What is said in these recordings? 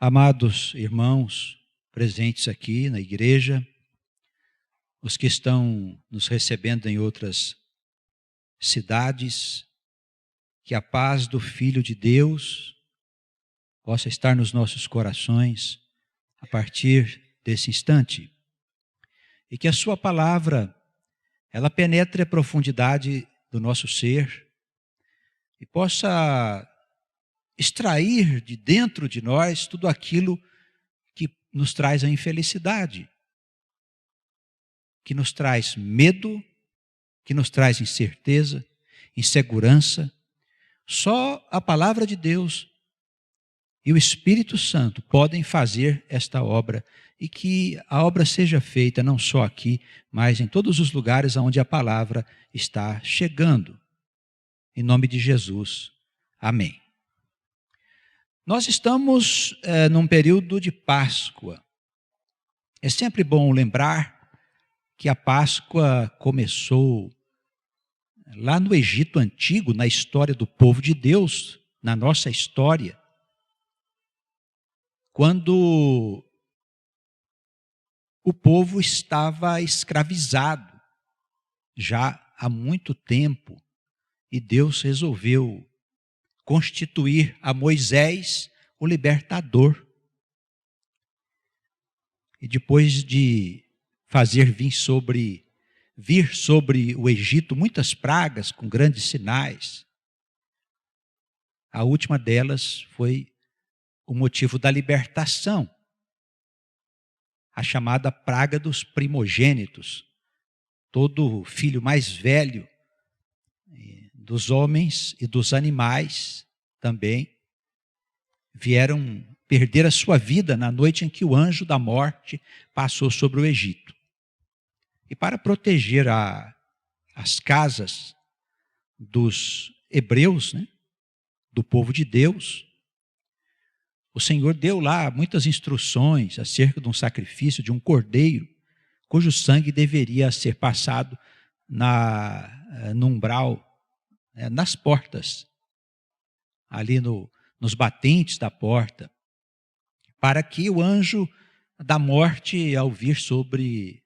Amados irmãos presentes aqui na igreja, os que estão nos recebendo em outras cidades, que a paz do Filho de Deus possa estar nos nossos corações a partir desse instante. E que a sua palavra, ela penetre a profundidade do nosso ser e possa extrair de dentro de nós tudo aquilo que nos traz a infelicidade, que nos traz medo, que nos traz incerteza, insegurança. Só a palavra de Deus e o Espírito Santo podem fazer esta obra e que a obra seja feita não só aqui, mas em todos os lugares onde a palavra está chegando. Em nome de Jesus. Amém. Nós estamos num período de Páscoa. É sempre bom lembrar que a Páscoa começou lá no Egito Antigo, na história do povo de Deus, na nossa história, quando o povo estava escravizado já há muito tempo e Deus resolveu constituir a Moisés o libertador. E depois de fazer vir sobre o Egito muitas pragas com grandes sinais, a última delas foi o motivo da libertação, a chamada praga dos primogênitos. Todo filho mais velho dos homens e dos animais também vieram perder a sua vida na noite em que o anjo da morte passou sobre o Egito. E para proteger as casas dos hebreus, do povo de Deus, o Senhor deu lá muitas instruções acerca de um sacrifício de um cordeiro, cujo sangue deveria ser passado no umbral, nas portas, ali nos batentes da porta, para que o anjo da morte, ao vir sobre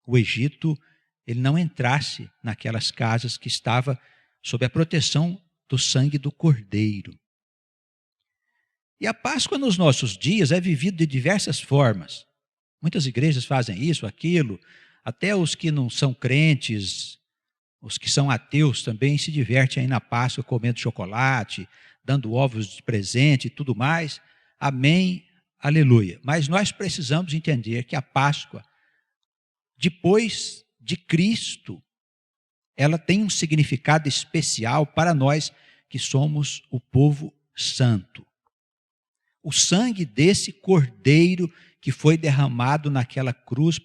o Egito, ele não entrasse naquelas casas que estavam sob a proteção do sangue do cordeiro. E a Páscoa nos nossos dias é vivida de diversas formas. Muitas igrejas fazem isso, aquilo, até os que não são crentes, os que são ateus também se divertem aí na Páscoa comendo chocolate, dando ovos de presente e tudo mais. Amém, aleluia. Mas nós precisamos entender que a Páscoa, depois de Cristo, ela tem um significado especial para nós que somos o povo santo. O sangue desse cordeiro que foi derramado naquela cruz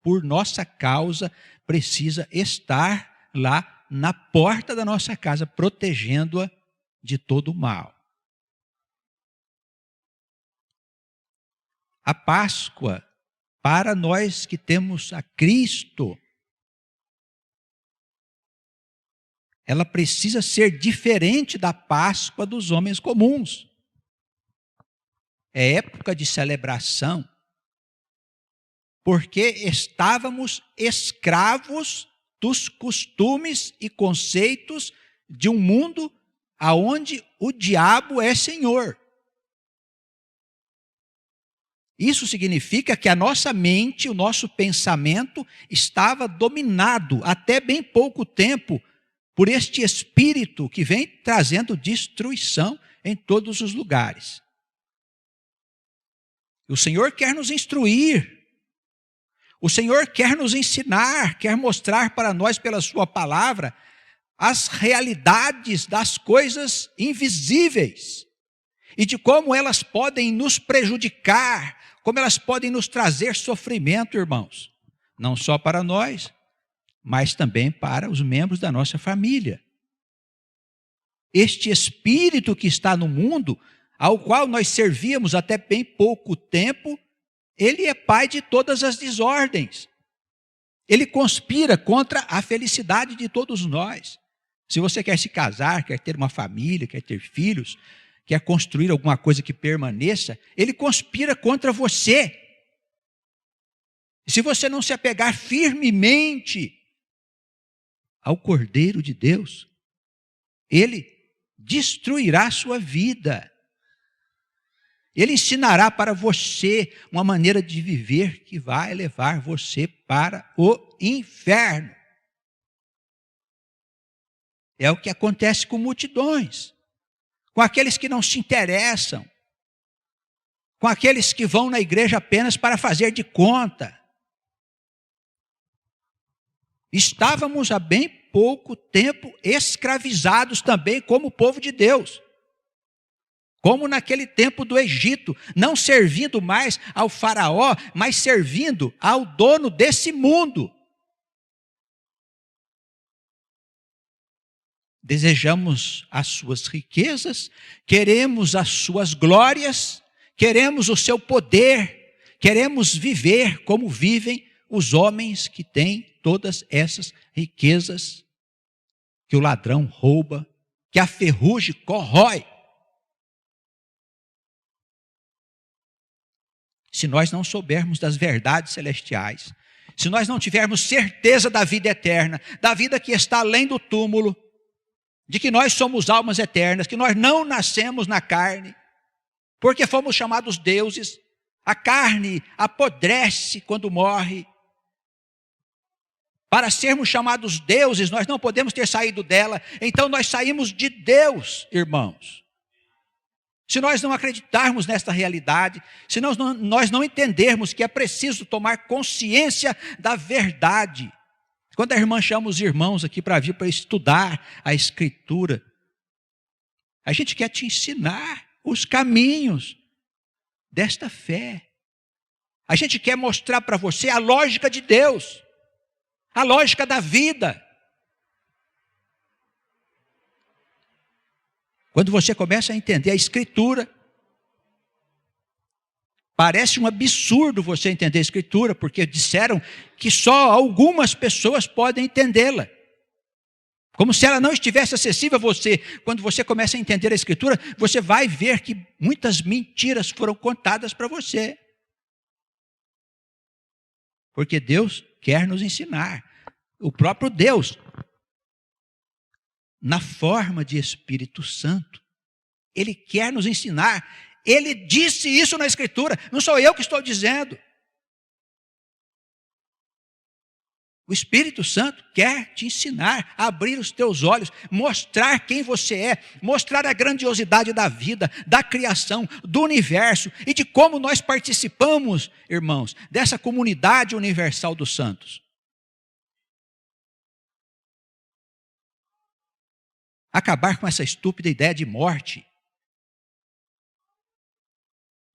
por nossa causa precisa estar lá na porta da nossa casa, protegendo-a de todo o mal. A Páscoa, para nós que temos a Cristo, ela precisa ser diferente da Páscoa dos homens comuns. É época de celebração, porque estávamos escravos dos costumes e conceitos de um mundo aonde o diabo é senhor. Isso significa que a nossa mente, o nosso pensamento estava dominado até bem pouco tempo por este espírito que vem trazendo destruição em todos os lugares. O Senhor quer nos instruir. O Senhor quer nos ensinar, quer mostrar para nós pela sua palavra as realidades das coisas invisíveis e de como elas podem nos prejudicar, como elas podem nos trazer sofrimento, irmãos. Não só para nós, mas também para os membros da nossa família. Este espírito que está no mundo, ao qual nós servíamos até bem pouco tempo, ele é pai de todas as desordens. Ele conspira contra a felicidade de todos nós. Se você quer se casar, quer ter uma família, quer ter filhos, quer construir alguma coisa que permaneça, ele conspira contra você. E se você não se apegar firmemente ao Cordeiro de Deus, ele destruirá a sua vida. Ele ensinará para você uma maneira de viver que vai levar você para o inferno. É o que acontece com multidões, com aqueles que não se interessam, com aqueles que vão na igreja apenas para fazer de conta. Estávamos há bem pouco tempo escravizados também como o povo de Deus. Como naquele tempo do Egito, não servindo mais ao faraó, mas servindo ao dono desse mundo. Desejamos as suas riquezas, queremos as suas glórias, queremos o seu poder, queremos viver como vivem os homens que têm todas essas riquezas que o ladrão rouba, que a ferrugem corrói. Se nós não soubermos das verdades celestiais, se nós não tivermos certeza da vida eterna, da vida que está além do túmulo, de que nós somos almas eternas, que nós não nascemos na carne, porque fomos chamados deuses, a carne apodrece quando morre. Para sermos chamados deuses, nós não podemos ter saído dela, então nós saímos de Deus, irmãos. Se nós não acreditarmos nesta realidade, se nós não entendermos que é preciso tomar consciência da verdade. Quando a irmã chama os irmãos aqui para vir para estudar a Escritura, a gente quer te ensinar os caminhos desta fé. A gente quer mostrar para você a lógica de Deus, a lógica da vida. Quando você começa a entender a Escritura, parece um absurdo você entender a Escritura, porque disseram que só algumas pessoas podem entendê-la. Como se ela não estivesse acessível a você. Quando você começa a entender a Escritura, você vai ver que muitas mentiras foram contadas para você. Porque Deus quer nos ensinar. O próprio Deus, na forma de Espírito Santo, Ele quer nos ensinar. Ele disse isso na Escritura, não sou eu que estou dizendo. O Espírito Santo quer te ensinar, abrir os teus olhos, mostrar quem você é, mostrar a grandiosidade da vida, da criação, do universo e de como nós participamos, irmãos, dessa comunidade universal dos santos. Acabar com essa estúpida ideia de morte,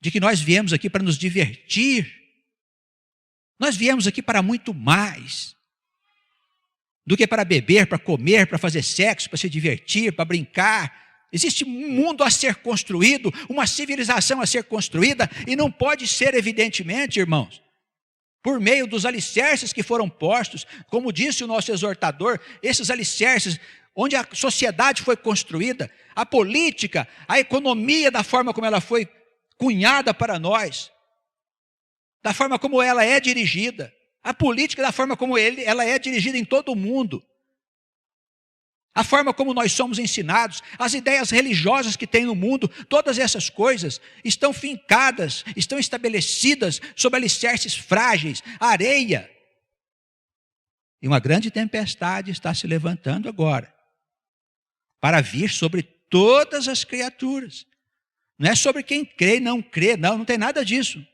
de que nós viemos aqui para nos divertir. Nós viemos aqui para muito mais do que para beber, para comer, para fazer sexo, para se divertir, para brincar. Existe um mundo a ser construído, uma civilização a ser construída, e não pode ser, evidentemente, irmãos, por meio dos alicerces que foram postos, como disse o nosso exortador, esses alicerces onde a sociedade foi construída, a política, a economia da forma como ela foi cunhada para nós, da forma como ela é dirigida, a política da forma como ela é dirigida em todo o mundo, a forma como nós somos ensinados, as ideias religiosas que tem no mundo, todas essas coisas estão fincadas, estão estabelecidas sobre alicerces frágeis, areia. E uma grande tempestade está se levantando agora, para vir sobre todas as criaturas. Não é sobre quem crê e não crê, não tem nada disso.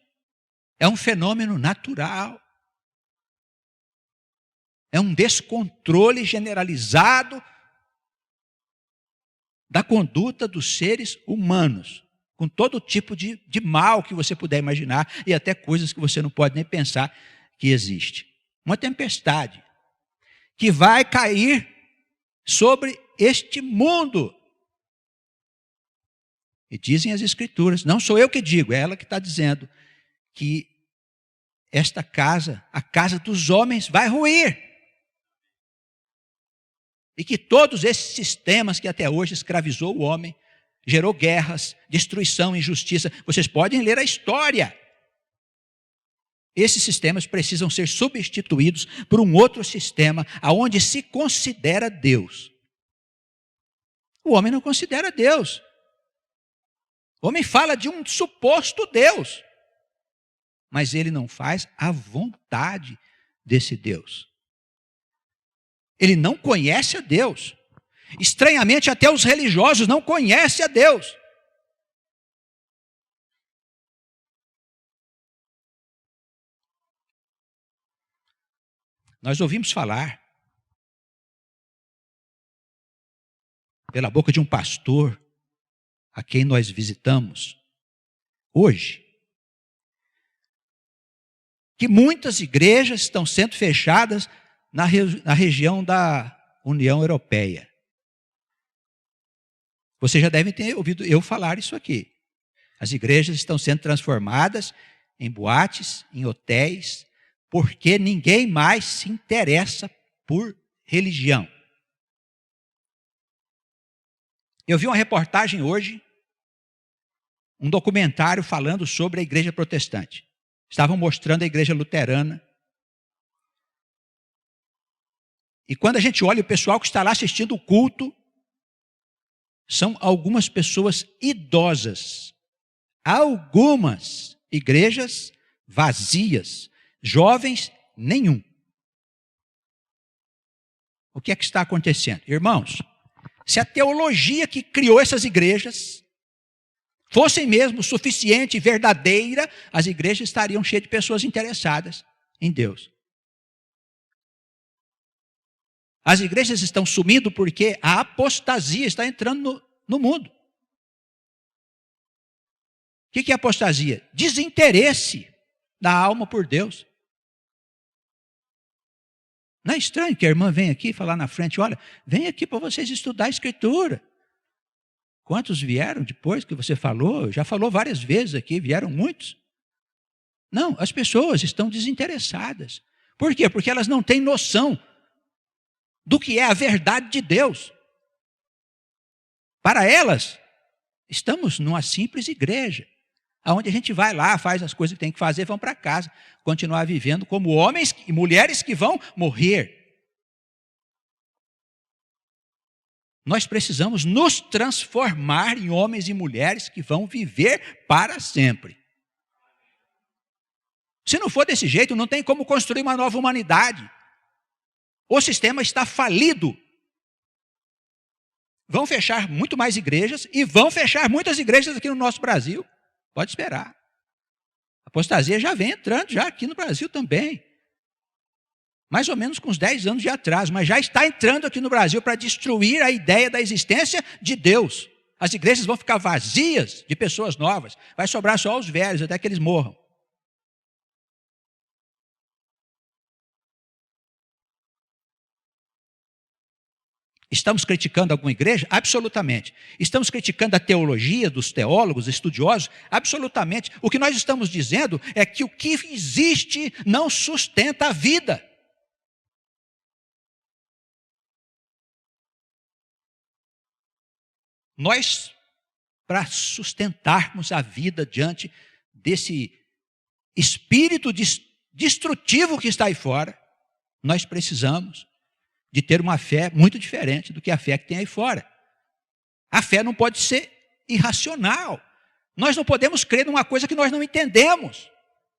É um fenômeno natural. É um descontrole generalizado da conduta dos seres humanos, com todo tipo de mal que você puder imaginar e até coisas que você não pode nem pensar que existe. Uma tempestade que vai cair sobre este mundo. E dizem as Escrituras, não sou eu que digo, é ela que está dizendo, que esta casa, a casa dos homens, vai ruir. E que todos esses sistemas que até hoje escravizou o homem, gerou guerras, destruição, injustiça. Vocês podem ler a história. Esses sistemas precisam ser substituídos por um outro sistema, onde se considera Deus. O homem não considera Deus. O homem fala de um suposto Deus, mas ele não faz a vontade desse Deus. Ele não conhece a Deus. Estranhamente, até os religiosos não conhecem a Deus. Nós ouvimos falar, pela boca de um pastor, a quem nós visitamos hoje, que muitas igrejas estão sendo fechadas na região da União Europeia. Você já deve ter ouvido eu falar isso aqui. As igrejas estão sendo transformadas em boates, em hotéis, porque ninguém mais se interessa por religião. Eu vi uma reportagem hoje, um documentário falando sobre a igreja protestante. Estavam mostrando a igreja luterana. E quando a gente olha o pessoal que está lá assistindo o culto, são algumas pessoas idosas. Algumas igrejas vazias. Jovens, nenhum. O que é que está acontecendo? Irmãos, se a teologia que criou essas igrejas fosse mesmo suficiente e verdadeira, as igrejas estariam cheias de pessoas interessadas em Deus. As igrejas estão sumindo porque a apostasia está entrando no mundo. O que é apostasia? Desinteresse da alma por Deus. Não é estranho que a irmã venha aqui falar na frente, olha, vem aqui para vocês estudar a Escritura. Quantos vieram depois que você falou? Já falou várias vezes aqui, vieram muitos. Não, as pessoas estão desinteressadas. Por quê? Porque elas não têm noção do que é a verdade de Deus. Para elas, estamos numa simples igreja, onde a gente vai lá, faz as coisas que tem que fazer, vão para casa, continuar vivendo como homens e mulheres que vão morrer. Nós precisamos nos transformar em homens e mulheres que vão viver para sempre. Se não for desse jeito, não tem como construir uma nova humanidade. O sistema está falido. Vão fechar muito mais igrejas e vão fechar muitas igrejas aqui no nosso Brasil. Pode esperar. A apostasia já vem entrando já aqui no Brasil também. Mais ou menos com uns 10 anos de atraso, mas já está entrando aqui no Brasil para destruir a ideia da existência de Deus. As igrejas vão ficar vazias de pessoas novas. Vai sobrar só os velhos até que eles morram. Estamos criticando alguma igreja? Absolutamente. Estamos criticando a teologia dos teólogos, estudiosos? Absolutamente. O que nós estamos dizendo é que o que existe não sustenta a vida. Nós, para sustentarmos a vida diante desse espírito destrutivo que está aí fora, nós precisamos de ter uma fé muito diferente do que a fé que tem aí fora. A fé não pode ser irracional. Nós não podemos crer numa coisa que nós não entendemos.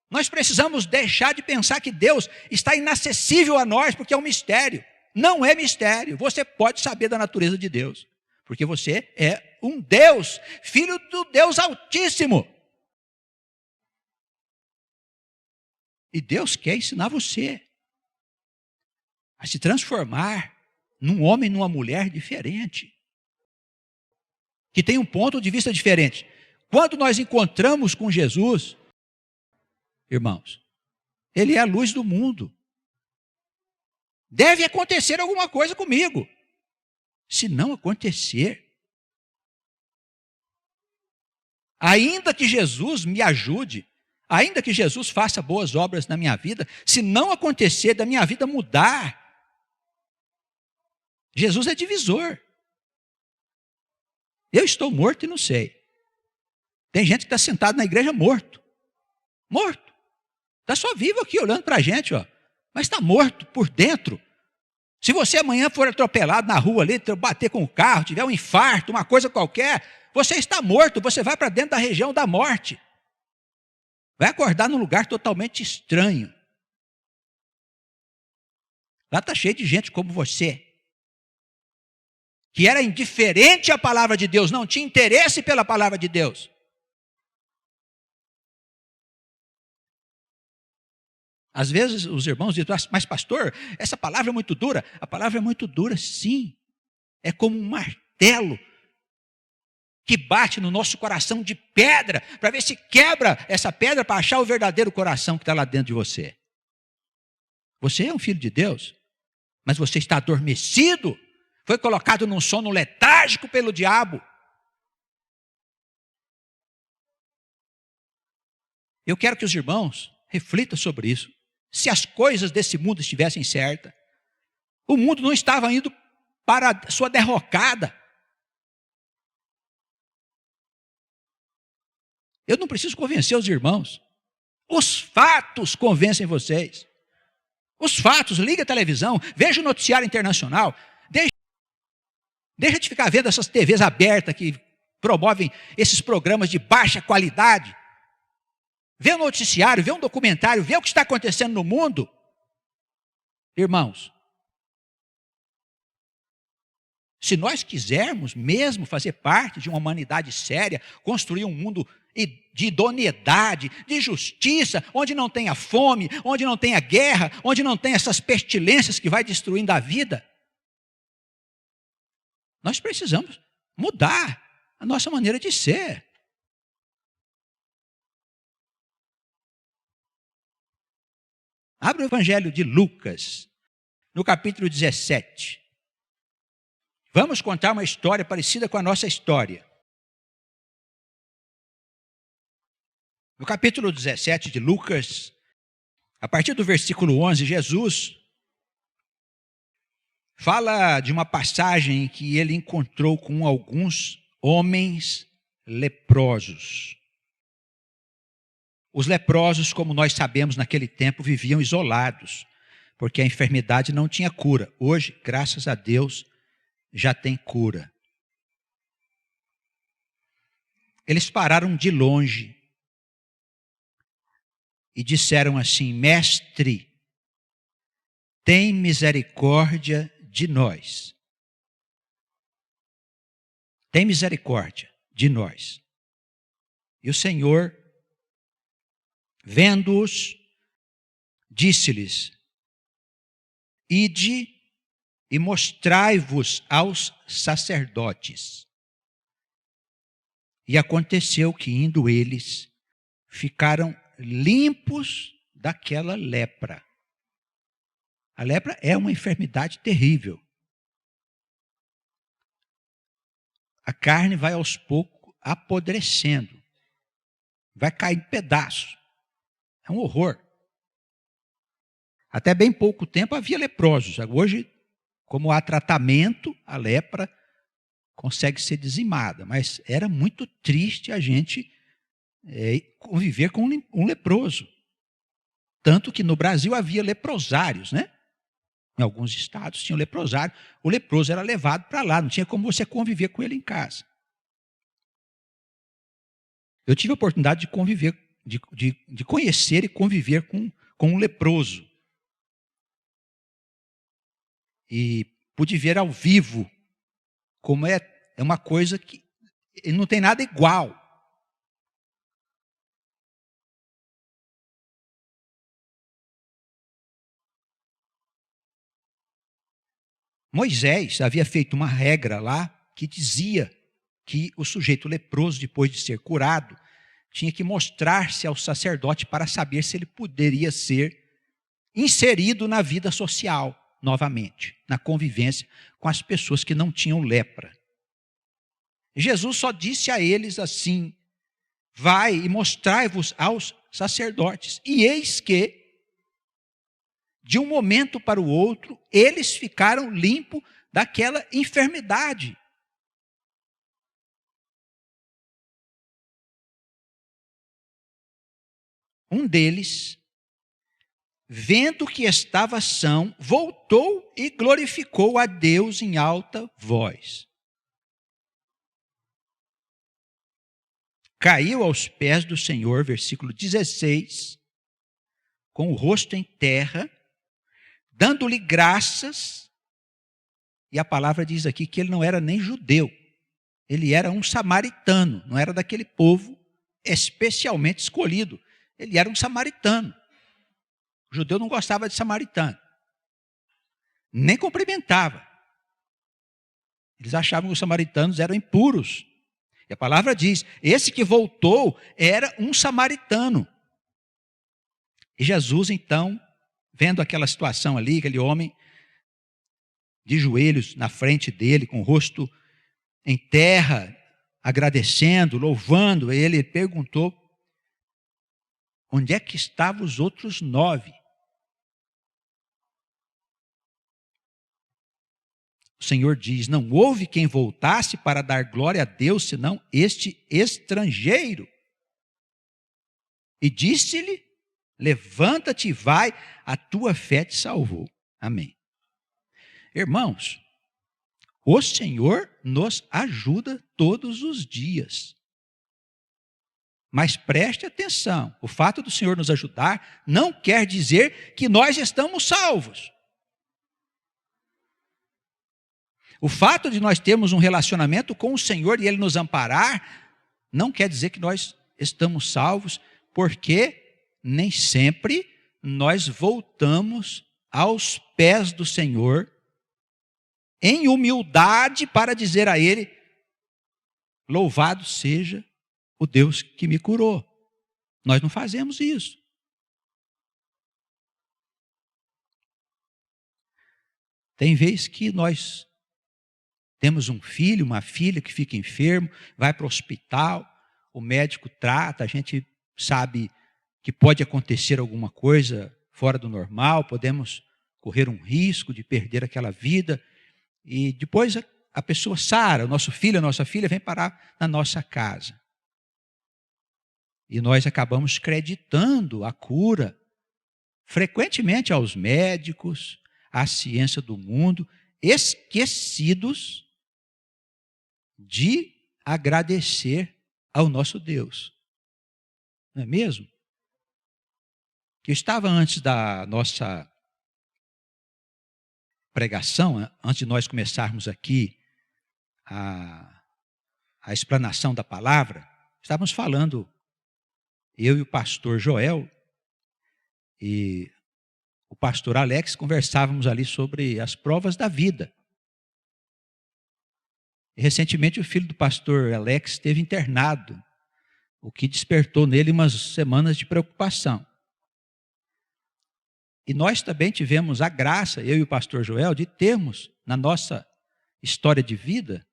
Nós precisamos deixar de pensar que Deus está inacessível a nós, porque é um mistério. Não é mistério. Você pode saber da natureza de Deus, porque você é um Deus, filho do Deus Altíssimo. E Deus quer ensinar você a se transformar num homem, numa mulher diferente, que tem um ponto de vista diferente. Quando nós encontramos com Jesus, irmãos, Ele é a luz do mundo. Deve acontecer alguma coisa comigo. Se não acontecer, ainda que Jesus me ajude, ainda que Jesus faça boas obras na minha vida, se não acontecer da minha vida mudar, Jesus é divisor. Eu estou morto e não sei. Tem gente que está sentado na igreja morto. Morto. Está só vivo aqui olhando para a gente, ó. Mas está morto por dentro. Se você amanhã for atropelado na rua ali, bater com o carro, tiver um infarto, uma coisa qualquer, você está morto, você vai para dentro da região da morte. Vai acordar num lugar totalmente estranho. Lá está cheio de gente como você, que era indiferente à palavra de Deus, não tinha interesse pela palavra de Deus. Às vezes os irmãos dizem, mas pastor, essa palavra é muito dura. A palavra é muito dura, sim. É como um martelo que bate no nosso coração de pedra, para ver se quebra essa pedra para achar o verdadeiro coração que está lá dentro de você. Você é um filho de Deus, mas você está adormecido, foi colocado num sono letárgico pelo diabo. Eu quero que os irmãos reflitam sobre isso. Se as coisas desse mundo estivessem certas, o mundo não estava indo para a sua derrocada. Eu não preciso convencer os irmãos. Os fatos convencem vocês. Os fatos, liga a televisão, veja o noticiário internacional. Deixa de ficar vendo essas TVs abertas que promovem esses programas de baixa qualidade. Vê o noticiário, vê um documentário, vê o que está acontecendo no mundo. Irmãos, se nós quisermos mesmo fazer parte de uma humanidade séria, construir um mundo de idoneidade, de justiça, onde não tenha fome, onde não tenha guerra, onde não tenha essas pestilências que vai destruindo a vida, nós precisamos mudar a nossa maneira de ser. Abra o Evangelho de Lucas, no capítulo 17. Vamos contar uma história parecida com a nossa história. No capítulo 17 de Lucas, a partir do versículo 11, Jesus fala de uma passagem que ele encontrou com alguns homens leprosos. Os leprosos, como nós sabemos, naquele tempo viviam isolados, porque a enfermidade não tinha cura. Hoje, graças a Deus, já tem cura. Eles pararam de longe e disseram assim: Mestre, tem misericórdia de nós. Tem misericórdia de nós. E o Senhor, vendo-os, disse-lhes: Ide e mostrai-vos aos sacerdotes. E aconteceu que, indo eles, ficaram limpos daquela lepra. A lepra é uma enfermidade terrível. A carne vai aos poucos apodrecendo, vai cair em pedaços. É um horror. Até bem pouco tempo havia leprosos. Hoje, como há tratamento, a lepra consegue ser dizimada. Mas era muito triste a gente conviver com um leproso. Tanto que no Brasil havia leprosários, né? Em alguns estados tinha leprosário. O leproso era levado para lá, não tinha como você conviver com ele em casa. Eu tive a oportunidade de conviver, de conhecer e conviver com um leproso. E pude ver ao vivo como é uma coisa que não tem nada igual. Moisés havia feito uma regra lá que dizia que o sujeito leproso, depois de ser curado, tinha que mostrar-se ao sacerdote para saber se ele poderia ser inserido na vida social novamente, na convivência com as pessoas que não tinham lepra. Jesus só disse a eles assim: vai e mostrai-vos aos sacerdotes. E eis que, de um momento para o outro, eles ficaram limpos daquela enfermidade. um deles, vendo que estava são, voltou e glorificou a Deus em alta voz. Caiu aos pés do Senhor, versículo 16, com o rosto em terra, dando-lhe graças, e a palavra diz aqui que ele não era nem judeu, ele era um samaritano, não era daquele povo especialmente escolhido, ele era um samaritano. O judeu não gostava de samaritano, nem cumprimentava. Eles achavam que os samaritanos eram impuros. E a palavra diz, esse que voltou era um samaritano. E Jesus, então, vendo aquela situação ali, aquele homem de joelhos na frente dele, com o rosto em terra, agradecendo, louvando, ele perguntou, onde é que estavam os outros 9? O Senhor diz, não houve quem voltasse para dar glória a Deus, senão este estrangeiro. E disse-lhe, levanta-te e vai, a tua fé te salvou. Amém. Irmãos, o Senhor nos ajuda todos os dias. Mas preste atenção, o fato do Senhor nos ajudar não quer dizer que nós estamos salvos. O fato de nós termos um relacionamento com o Senhor e Ele nos amparar, não quer dizer que nós estamos salvos, porque nem sempre nós voltamos aos pés do Senhor em humildade para dizer a Ele, louvado seja o Deus que me curou. Nós não fazemos isso. Tem vezes que nós temos um filho, uma filha que fica enfermo, vai para o hospital, o médico trata, a gente sabe que pode acontecer alguma coisa fora do normal, podemos correr um risco de perder aquela vida, e depois a pessoa sara, o nosso filho, a nossa filha vem parar na nossa casa. E nós acabamos acreditando a cura, frequentemente aos médicos, à ciência do mundo, esquecidos de agradecer ao nosso Deus. Não é mesmo? Eu estava antes da nossa pregação, antes de nós começarmos aqui a explanação da palavra, estávamos falando, eu e o pastor Joel e o pastor Alex, conversávamos ali sobre as provas da vida. E recentemente o filho do pastor Alex esteve internado, o que despertou nele umas semanas de preocupação. E nós também tivemos a graça, eu e o pastor Joel, de termos na nossa história de vida,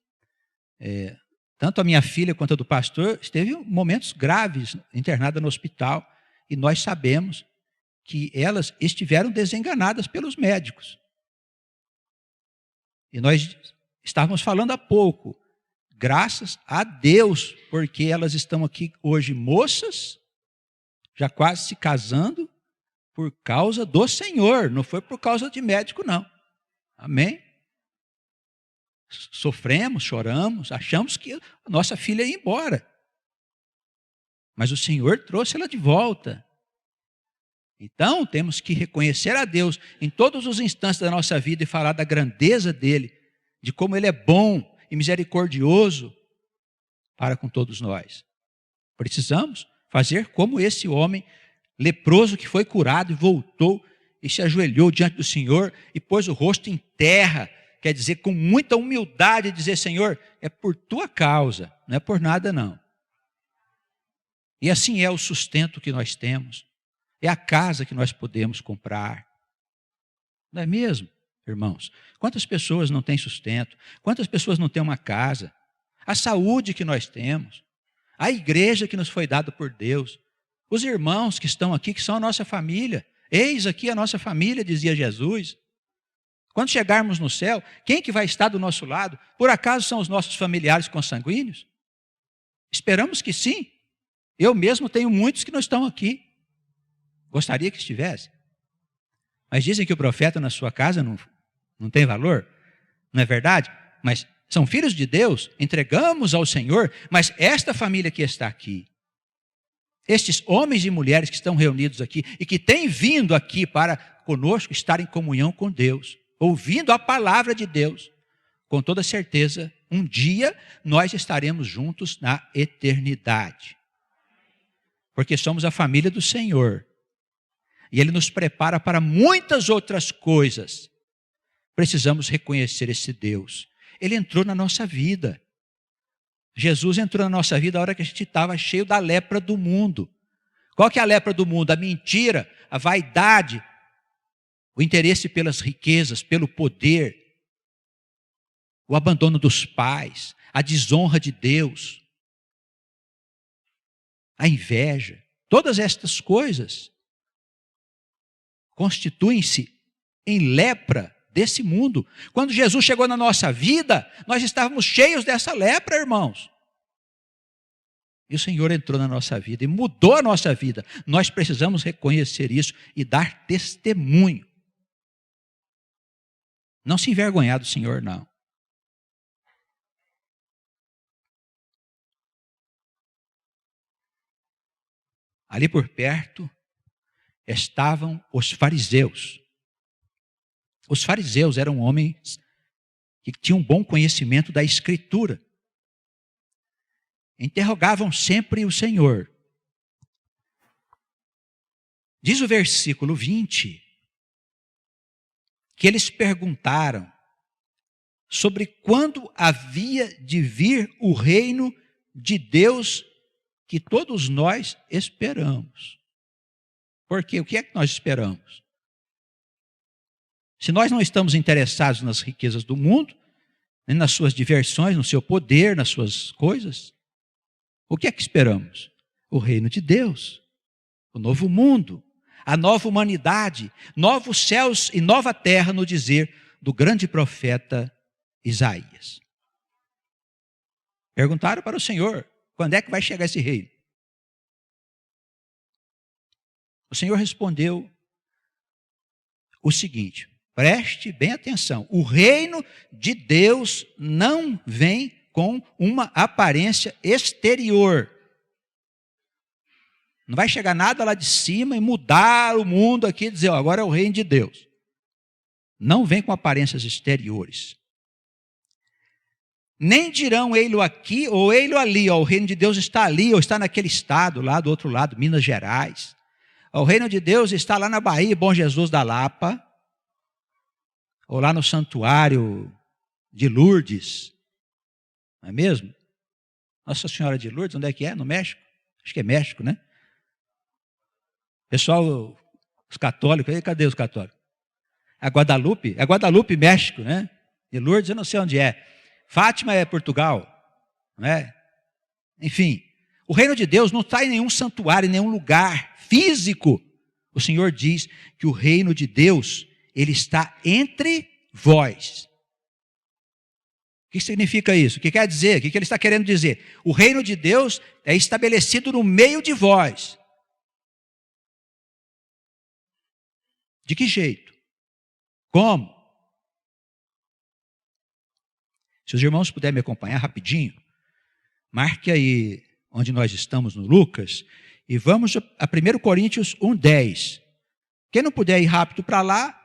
tanto a minha filha quanto a do pastor, esteve em momentos graves internada no hospital, e nós sabemos que elas estiveram desenganadas pelos médicos. E nós estávamos falando há pouco, graças a Deus, porque elas estão aqui hoje moças, já quase se casando, por causa do Senhor, não foi por causa de médico não. Amém? Sofremos, choramos, achamos que a nossa filha ia embora. Mas o Senhor trouxe ela de volta. Então, temos que reconhecer a Deus em todos os instantes da nossa vida e falar da grandeza dEle, de como Ele é bom e misericordioso para com todos nós. Precisamos fazer como esse homem leproso que foi curado e voltou e se ajoelhou diante do Senhor e pôs o rosto em terra, quer dizer, com muita humildade, dizer, Senhor, é por tua causa, não é por nada não. E assim é o sustento que nós temos, é a casa que nós podemos comprar. Não é mesmo, irmãos? Quantas pessoas não têm sustento? Quantas pessoas não têm uma casa? A saúde que nós temos, a igreja que nos foi dada por Deus, os irmãos que estão aqui, que são a nossa família. Eis aqui a nossa família, dizia Jesus. Quando chegarmos no céu, quem que vai estar do nosso lado? Por acaso são os nossos familiares consanguíneos? Esperamos que sim. Eu mesmo tenho muitos que não estão aqui. Gostaria que estivesse. Mas dizem que o profeta na sua casa não tem valor. Não é verdade? Mas são filhos de Deus, entregamos ao Senhor, mas esta família que está aqui, estes homens e mulheres que estão reunidos aqui e que têm vindo aqui para conosco estar em comunhão com Deus, ouvindo a palavra de Deus, com toda certeza, um dia nós estaremos juntos na eternidade. Porque somos a família do Senhor. E Ele nos prepara para muitas outras coisas. Precisamos reconhecer esse Deus. Ele entrou na nossa vida. Jesus entrou na nossa vida a hora que a gente estava cheio da lepra do mundo. Qual que é a lepra do mundo? A mentira, a vaidade, o interesse pelas riquezas, pelo poder, o abandono dos pais, a desonra de Deus, a inveja. Todas estas coisas constituem-se em lepra desse mundo. Quando Jesus chegou na nossa vida, nós estávamos cheios dessa lepra, irmãos. E o Senhor entrou na nossa vida e mudou a nossa vida. Nós precisamos reconhecer isso e dar testemunho. Não se envergonhar do Senhor, não. Ali por perto estavam os fariseus. Os fariseus eram homens que tinham um bom conhecimento da Escritura. Interrogavam sempre o Senhor. Diz o versículo 20, que eles perguntaram sobre quando havia de vir o reino de Deus que todos nós esperamos. Porque o que é que nós esperamos? Se nós não estamos interessados nas riquezas do mundo, nem nas suas diversões, no seu poder, nas suas coisas, o que é que esperamos? O reino de Deus, o novo mundo, a nova humanidade, novos céus e nova terra, no dizer do grande profeta Isaías. Perguntaram para o Senhor, quando é que vai chegar esse reino? O Senhor respondeu o seguinte: preste bem atenção, o reino de Deus não vem com uma aparência exterior. Não vai chegar nada lá de cima e mudar o mundo aqui e dizer, agora é o reino de Deus. Não vem com aparências exteriores. Nem dirão ei-lo aqui ou ei-lo ali, o reino de Deus está ali ou está naquele estado lá do outro lado, Minas Gerais. O reino de Deus está lá na Bahia, Bom Jesus da Lapa, ou lá no santuário de Lourdes, não é mesmo? Nossa Senhora de Lourdes, onde é que é? No México? Acho que é México, né? Pessoal, os católicos, cadê os católicos? É Guadalupe, México, né? De Lourdes, eu não sei onde é. Fátima é Portugal, não é? Enfim, o reino de Deus não está em nenhum santuário, em nenhum lugar físico. O Senhor diz que o reino de Deus, ele está entre vós. O que significa isso? O que quer dizer? O que ele está querendo dizer? O reino de Deus é estabelecido no meio de vós. De que jeito? Como? Se os irmãos puderem me acompanhar rapidinho, marque aí onde nós estamos no Lucas e vamos a 1 Coríntios 1:10. Quem não puder ir rápido para lá,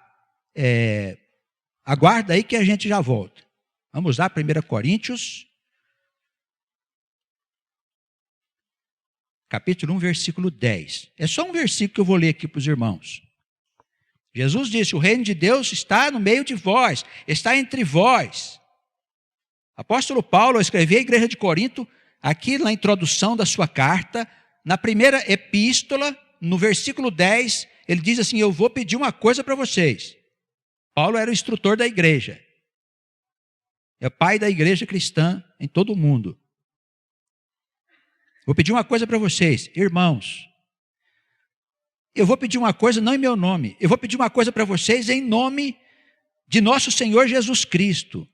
aguarda aí que a gente já volta. Vamos lá, 1 Coríntios, capítulo 1, versículo 10. É só um versículo que eu vou ler aqui para os irmãos. Jesus disse, o reino de Deus está no meio de vós, está entre vós. Apóstolo Paulo escreveu à igreja de Corinto, aqui na introdução da sua carta, na primeira epístola, no versículo 10, ele diz assim, eu vou pedir uma coisa para vocês. Paulo era o instrutor da igreja. É o pai da igreja cristã em todo o mundo. Vou pedir uma coisa para vocês, irmãos. Eu vou pedir uma coisa não em meu nome. Eu vou pedir uma coisa para vocês em nome de nosso Senhor Jesus Cristo.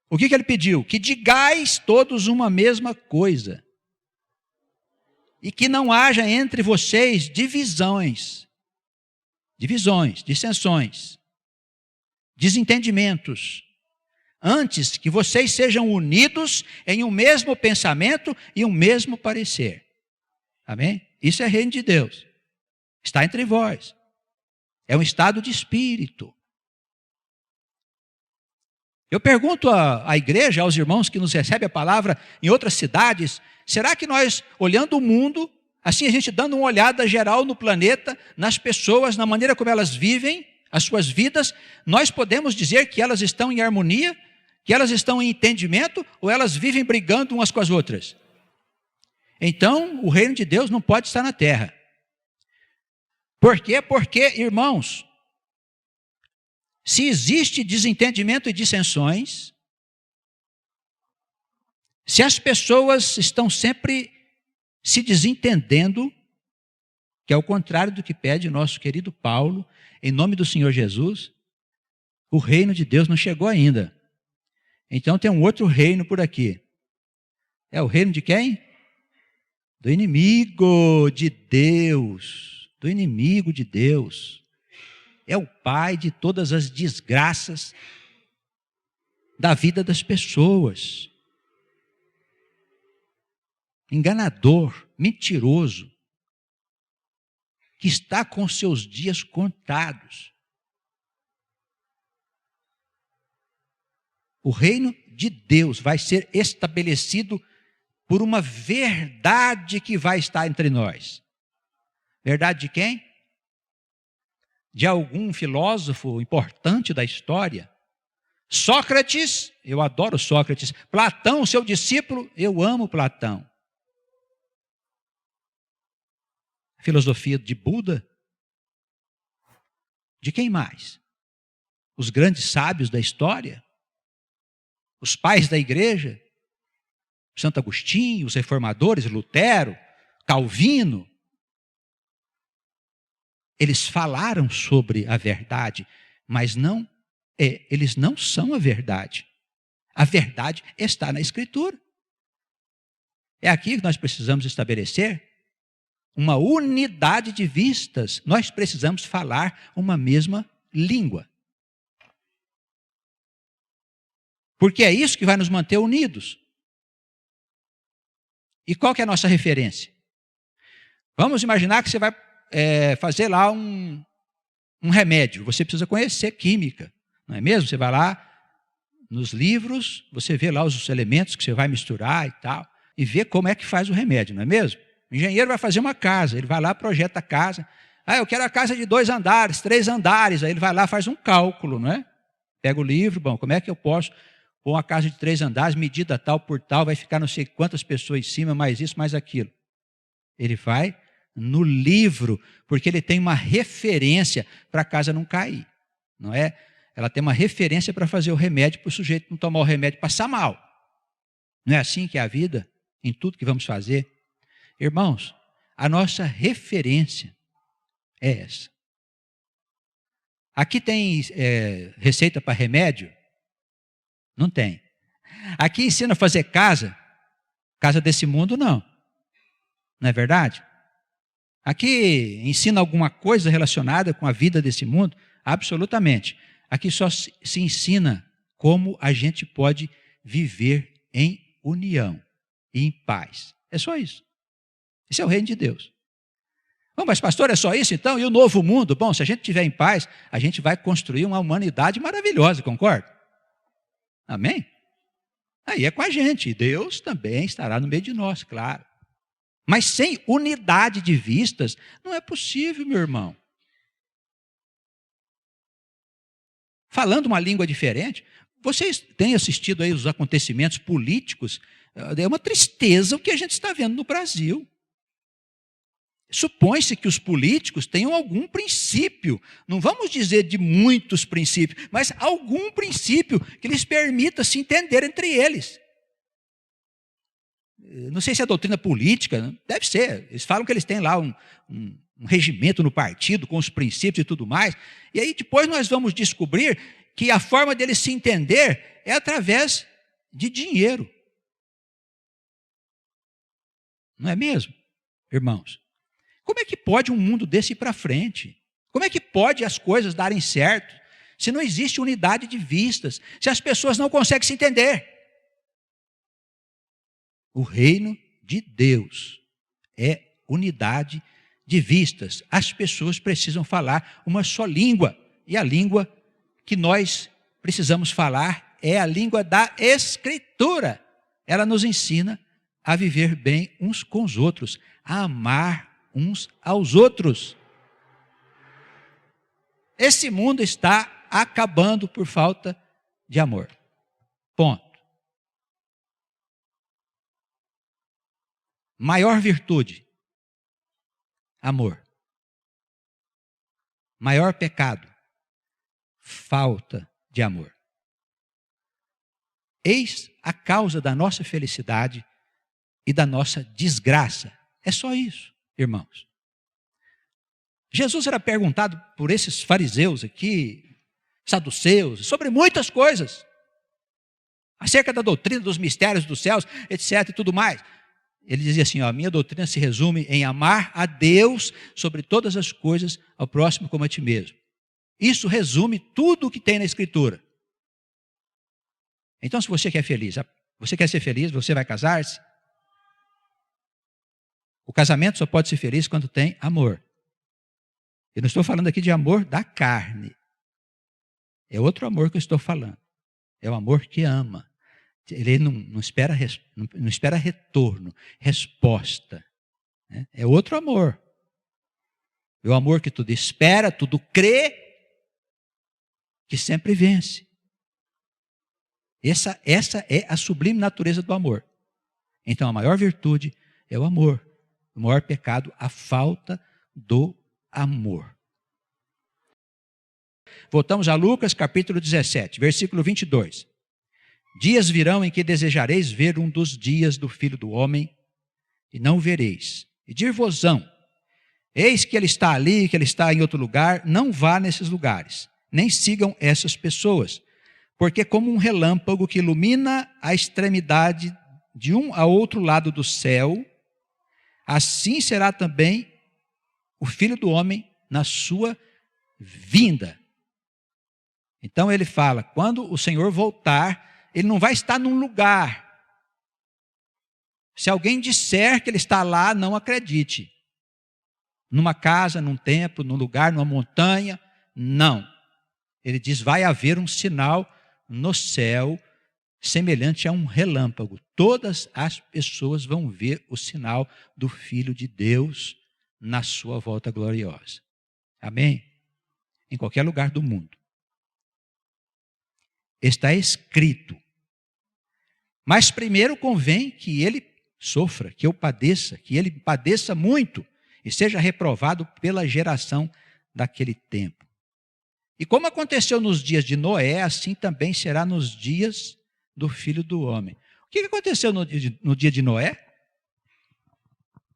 O que ele pediu? Que digais todos uma mesma coisa. e que não haja entre vocês divisões, dissensões, desentendimentos. Antes que vocês sejam unidos em um mesmo pensamento e um mesmo parecer. Amém? Isso é reino de Deus. Está entre vós. É um estado de espírito. Eu pergunto à igreja, aos irmãos que nos recebem a palavra em outras cidades, será que nós, olhando o mundo, assim a gente dando uma olhada geral no planeta, nas pessoas, na maneira como elas vivem, as suas vidas, nós podemos dizer que elas estão em harmonia, que elas estão em entendimento, ou elas vivem brigando umas com as outras? Então, o reino de Deus não pode estar na terra. Por quê? Porque, irmãos, se existe desentendimento e dissensões, se as pessoas estão sempre se desentendendo, que é o contrário do que pede nosso querido Paulo, em nome do Senhor Jesus, o reino de Deus não chegou ainda. Então tem um outro reino por aqui. É o reino de quem? Do inimigo de Deus. Do inimigo de Deus. É o pai de todas as desgraças da vida das pessoas. Enganador, mentiroso, que está com seus dias contados. O reino de Deus vai ser estabelecido por uma verdade que vai estar entre nós. Verdade de quem? De algum filósofo importante da história. Sócrates, eu adoro Sócrates. Platão, seu discípulo, eu amo Platão. Filosofia de Buda. De quem mais? Os grandes sábios da história. Os pais da igreja. Santo Agostinho, os reformadores, Lutero, Calvino. Eles falaram sobre a verdade, mas eles não são a verdade. A verdade está na Escritura. É aqui que nós precisamos estabelecer uma unidade de vistas. Nós precisamos falar uma mesma língua. Porque é isso que vai nos manter unidos. E qual que é a nossa referência? Vamos imaginar que você vai fazer lá um remédio. Você precisa conhecer química, não é mesmo? Você vai lá nos livros, você vê lá os elementos que você vai misturar e tal, e vê como é que faz o remédio, não é mesmo? O engenheiro vai fazer uma casa, ele vai lá, projeta a casa. Eu quero a casa de 2 andares, 3 andares. Aí ele vai lá, faz um cálculo, não é? Pega o livro, como é que eu posso pôr uma casa de 3 andares, medida tal por tal, vai ficar não sei quantas pessoas em cima, mais isso, mais aquilo. Ele vai no livro, porque ele tem uma referência para a casa não cair, não é? Ela tem uma referência para fazer o remédio, para o sujeito não tomar o remédio e passar mal. Não é assim que é a vida, em tudo que vamos fazer? Irmãos, a nossa referência é essa. Aqui tem receita para remédio? Não tem. Aqui ensina a fazer casa desse mundo não. Não é verdade? Aqui ensina alguma coisa relacionada com a vida desse mundo? Absolutamente. Aqui só se ensina como a gente pode viver em união e em paz. É só isso. Esse é o reino de Deus. Bom, mas pastor, é só isso então? E o novo mundo? Bom, se a gente estiver em paz, a gente vai construir uma humanidade maravilhosa, concorda? Amém? Aí é com a gente. E Deus também estará no meio de nós, claro. Mas sem unidade de vistas, não é possível, meu irmão. Falando uma língua diferente, vocês têm assistido aí os acontecimentos políticos, é uma tristeza o que a gente está vendo no Brasil. Supõe-se que os políticos tenham algum princípio, não vamos dizer de muitos princípios, mas algum princípio que lhes permita se entender entre eles. Não sei se é doutrina política, deve ser. Eles falam que eles têm lá um regimento no partido com os princípios e tudo mais. E aí depois nós vamos descobrir que a forma deles se entender é através de dinheiro. Não é mesmo? irmãos. Como é que pode um mundo desse ir para frente? Como é que pode as coisas darem certo se não existe unidade de vistas, se as pessoas não conseguem se entender? O reino de Deus é unidade de vistas. As pessoas precisam falar uma só língua, e a língua que nós precisamos falar é a língua da Escritura. Ela nos ensina a viver bem uns com os outros, a amar uns aos outros. Esse mundo está acabando por falta de amor. Ponto. Maior virtude, amor. Maior pecado, falta de amor. Eis a causa da nossa felicidade e da nossa desgraça. É só isso, irmãos. Jesus era perguntado por esses fariseus aqui, saduceus, sobre muitas coisas, acerca da doutrina dos mistérios dos céus, etc. e tudo mais. Ele dizia assim, a minha doutrina se resume em amar a Deus sobre todas as coisas, ao próximo como a ti mesmo. Isso resume tudo o que tem na Escritura. Então, se você quer você quer ser feliz, você vai casar-se? O casamento só pode ser feliz quando tem amor. Eu não estou falando aqui de amor da carne. É outro amor que eu estou falando. É o amor que ama. Ele não espera retorno, resposta. É outro amor. É o amor que tudo espera, tudo crê, que sempre vence. Essa é a sublime natureza do amor. Então a maior virtude é o amor. O maior pecado, a falta do amor. Voltamos a Lucas capítulo 17, versículo 22. Dias virão em que desejareis ver um dos dias do Filho do Homem, e não o vereis. E dir-vos-ão, eis que ele está ali, que ele está em outro lugar, não vá nesses lugares, nem sigam essas pessoas, porque como um relâmpago que ilumina a extremidade de um a outro lado do céu, assim será também o Filho do Homem na sua vinda. Então ele fala, quando o Senhor voltar, ele não vai estar num lugar. Se alguém disser que ele está lá, não acredite. Numa casa, num templo, num lugar, numa montanha, não. Ele diz, vai haver um sinal no céu, semelhante a um relâmpago. Todas as pessoas vão ver o sinal do Filho de Deus na sua volta gloriosa. Amém? Em qualquer lugar do mundo. Está escrito. Mas primeiro convém que ele sofra, que eu padeça, que ele padeça muito e seja reprovado pela geração daquele tempo. E como aconteceu nos dias de Noé, assim também será nos dias do Filho do Homem. O que aconteceu no dia de Noé?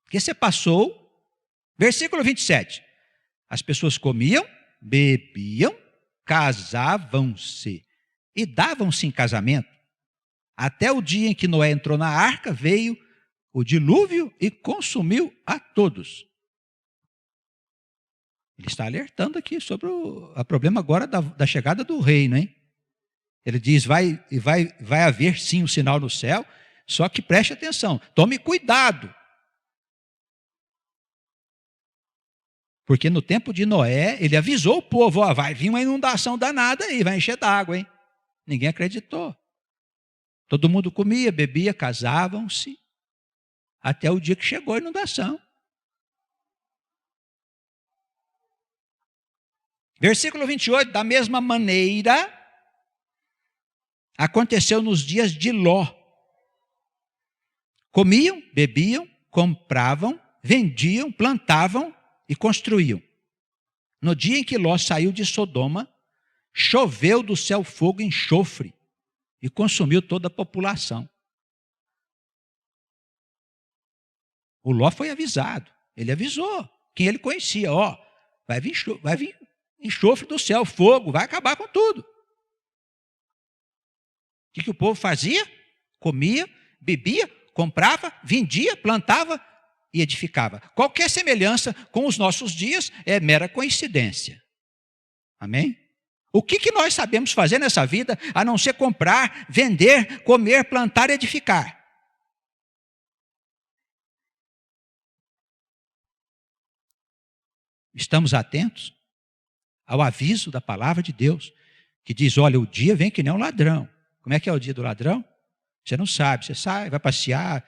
Que você passou, versículo 27. As pessoas comiam, bebiam, casavam-se e davam-se em casamento. Até o dia em que Noé entrou na arca, veio o dilúvio e consumiu a todos. Ele está alertando aqui sobre o problema agora da chegada do reino, hein? Ele diz, vai haver sim um sinal no céu, só que preste atenção, tome cuidado. Porque no tempo de Noé, ele avisou o povo, ó, vai vir uma inundação danada aí, vai encher d'água, hein? Ninguém acreditou. Todo mundo comia, bebia, casavam-se, até o dia que chegou a inundação. Versículo 28, da mesma maneira, aconteceu nos dias de Ló. Comiam, bebiam, compravam, vendiam, plantavam e construíam. No dia em que Ló saiu de Sodoma, choveu do céu fogo e enxofre e consumiu toda a população. O Ló foi avisado, ele avisou quem ele conhecia, ó, vai vir enxofre do céu, fogo, vai acabar com tudo. O que o povo fazia? Comia, bebia, comprava, vendia, plantava e edificava. Qualquer semelhança com os nossos dias é mera coincidência. Amém? O que nós sabemos fazer nessa vida, a não ser comprar, vender, comer, plantar e edificar? Estamos atentos ao aviso da palavra de Deus, que diz, olha, o dia vem que nem um ladrão. Como é que é o dia do ladrão? Você não sabe, você sai, vai passear,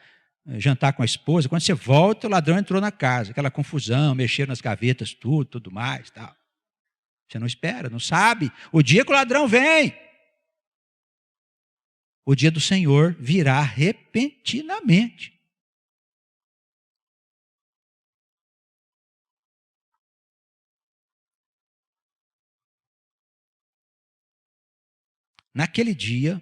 jantar com a esposa, quando você volta, o ladrão entrou na casa, aquela confusão, mexeram nas gavetas, tudo mais, tal. Você não espera, não sabe. O dia que o ladrão vem, o dia do Senhor virá repentinamente. Naquele dia,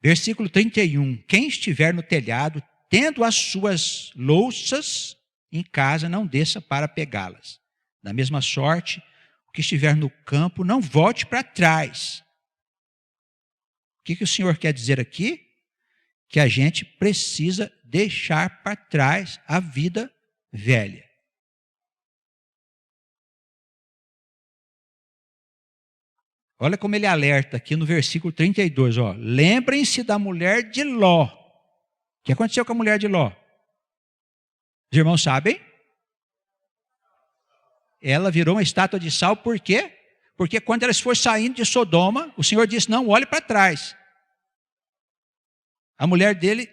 versículo 31, quem estiver no telhado, tendo as suas louças em casa, não desça para pegá-las. Da mesma sorte, o que estiver no campo, não volte para trás. O que o Senhor quer dizer aqui? Que a gente precisa deixar para trás a vida velha. Olha como ele alerta aqui no versículo 32. Ó. Lembrem-se da mulher de Ló. O que aconteceu com a mulher de Ló? Os irmãos sabem? Ela virou uma estátua de sal, por quê? Porque quando elas foram saindo de Sodoma, o Senhor disse, não olhe para trás. A mulher dele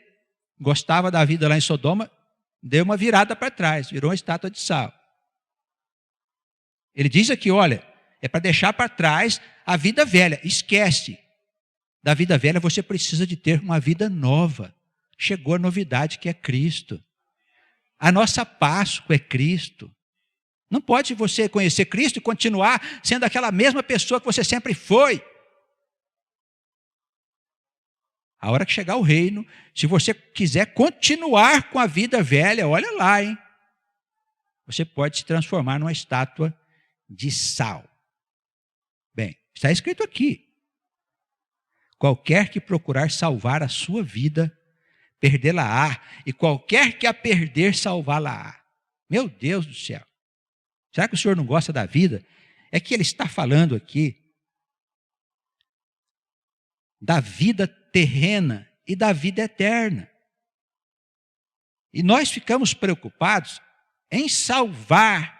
gostava da vida lá em Sodoma, deu uma virada para trás, virou uma estátua de sal. Ele diz aqui, olha, é para deixar para trás a vida velha. Esquece da vida velha, você precisa de ter uma vida nova. Chegou a novidade que é Cristo. A nossa Páscoa é Cristo. Não pode você conhecer Cristo e continuar sendo aquela mesma pessoa que você sempre foi. A hora que chegar o reino, se você quiser continuar com a vida velha, olha lá, hein? Você pode se transformar numa estátua de sal. Bem, está escrito aqui. Qualquer que procurar salvar a sua vida, perdê-la-á, e qualquer que a perder, salvá-la-á. Meu Deus do céu. Será que o Senhor não gosta da vida? É que ele está falando aqui da vida terrena e da vida eterna. E nós ficamos preocupados em salvar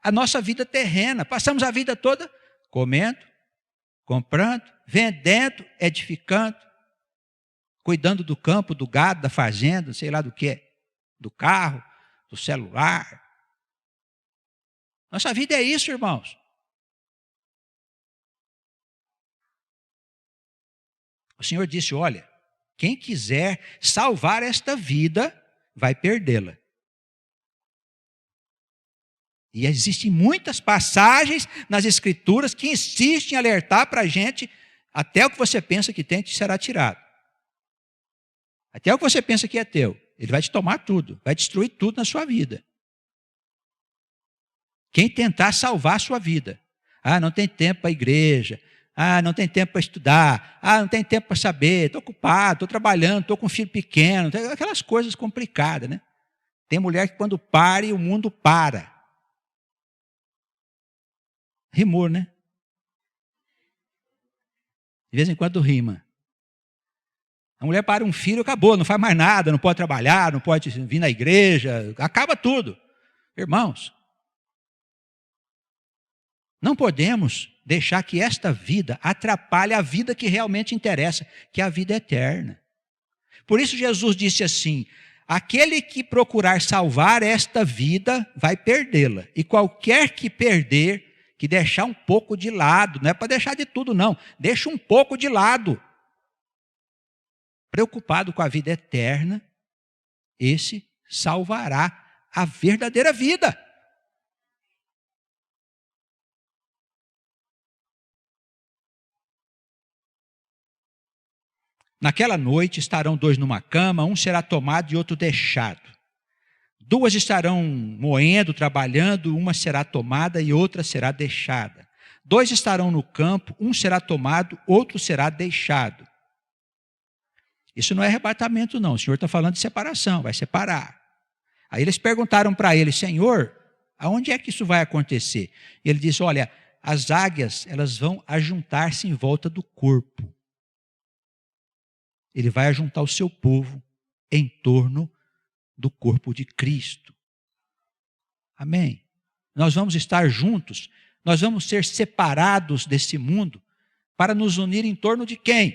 a nossa vida terrena. Passamos a vida toda comendo, comprando, vendendo, edificando, cuidando do campo, do gado, da fazenda, sei lá do que, do carro, do celular. Nossa vida é isso, irmãos. O Senhor disse, olha, quem quiser salvar esta vida, vai perdê-la. E existem muitas passagens nas Escrituras que insistem em alertar para a gente, até o que você pensa que tem te será tirado. Até o que você pensa que é teu. Ele vai te tomar tudo, vai destruir tudo na sua vida. Quem tentar salvar a sua vida. Ah, não tem tempo para a igreja. Ah, não tem tempo para estudar. Ah, não tem tempo para saber. Estou ocupado, estou trabalhando, estou com um filho pequeno. Aquelas coisas complicadas, né? Tem mulher que quando pare, o mundo para. Rimou, né? De vez em quando rima. A mulher para um filho, acabou, não faz mais nada, não pode trabalhar, não pode vir na igreja, acaba tudo. Irmãos, não podemos deixar que esta vida atrapalhe a vida que realmente interessa, que é a vida eterna. Por isso Jesus disse assim, aquele que procurar salvar esta vida, vai perdê-la. E qualquer que perder, que deixar um pouco de lado, não é para deixar de tudo não, deixa um pouco de lado. Preocupado com a vida eterna, esse salvará a verdadeira vida. Naquela noite estarão dois numa cama, um será tomado e outro deixado. Duas estarão moendo, trabalhando, uma será tomada e outra será deixada. Dois estarão no campo, um será tomado, outro será deixado. Isso não é arrebatamento, não. O Senhor está falando de separação, vai separar. Aí eles perguntaram para ele: Senhor, aonde é que isso vai acontecer? E ele disse: olha, as águias, elas vão ajuntar-se em volta do corpo. Ele vai ajuntar o seu povo em torno do corpo de Cristo. Amém? Nós vamos estar juntos, nós vamos ser separados desse mundo para nos unir em torno de quem?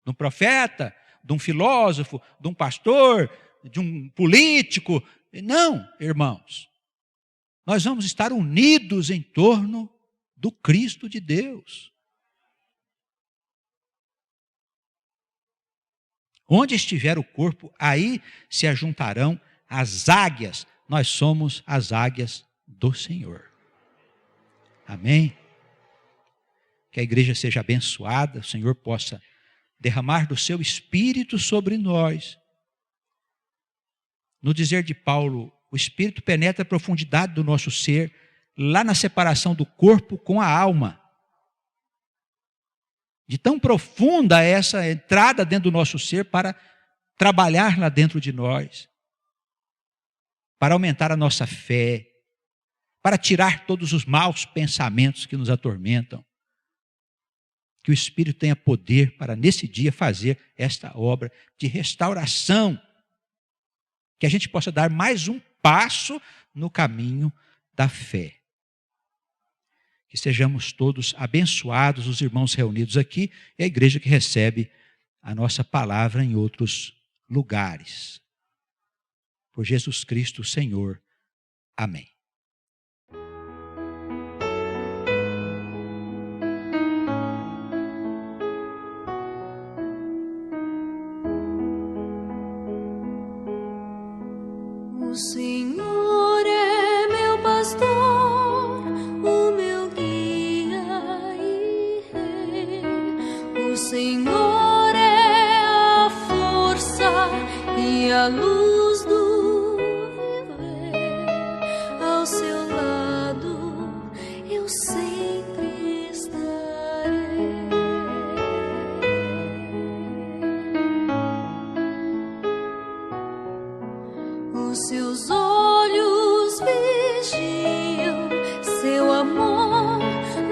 De um profeta, de um filósofo, de um pastor, de um político. Não, irmãos. Nós vamos estar unidos em torno do Cristo de Deus. Onde estiver o corpo, aí se ajuntarão as águias. Nós somos as águias do Senhor. Amém? Que a igreja seja abençoada, o Senhor possa derramar do seu Espírito sobre nós. No dizer de Paulo, o Espírito penetra a profundidade do nosso ser, lá na separação do corpo com a alma. De tão profunda é essa entrada dentro do nosso ser para trabalhar lá dentro de nós, para aumentar a nossa fé, para tirar todos os maus pensamentos que nos atormentam. Que o Espírito tenha poder para nesse dia fazer esta obra de restauração, que a gente possa dar mais um passo no caminho da fé. Que sejamos todos abençoados, os irmãos reunidos aqui e a igreja que recebe a nossa palavra em outros lugares. Por Jesus Cristo, Senhor. Amém. O Senhor é meu pastor, o meu guia e rei. O Senhor é a força e a luz do viver. Ao seu lado eu sempre estarei. Os seus olhos vigiam, seu amor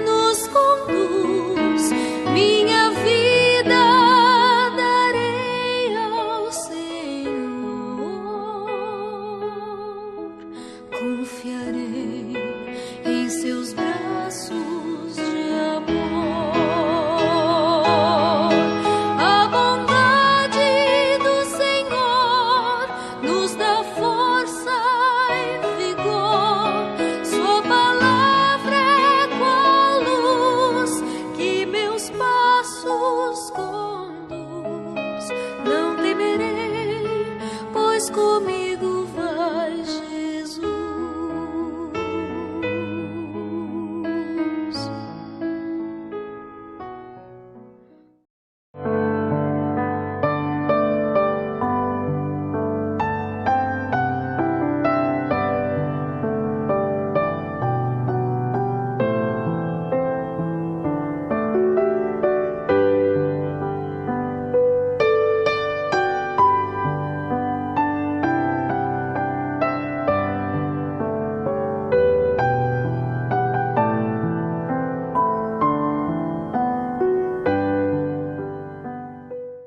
nos conduz. Minha vida darei ao Senhor. Confiarei em seus braços de amor. A bondade do Senhor nos dá força e vigor. Sua palavra é qual luz que meus passos conduz. Não temerei, pois comigo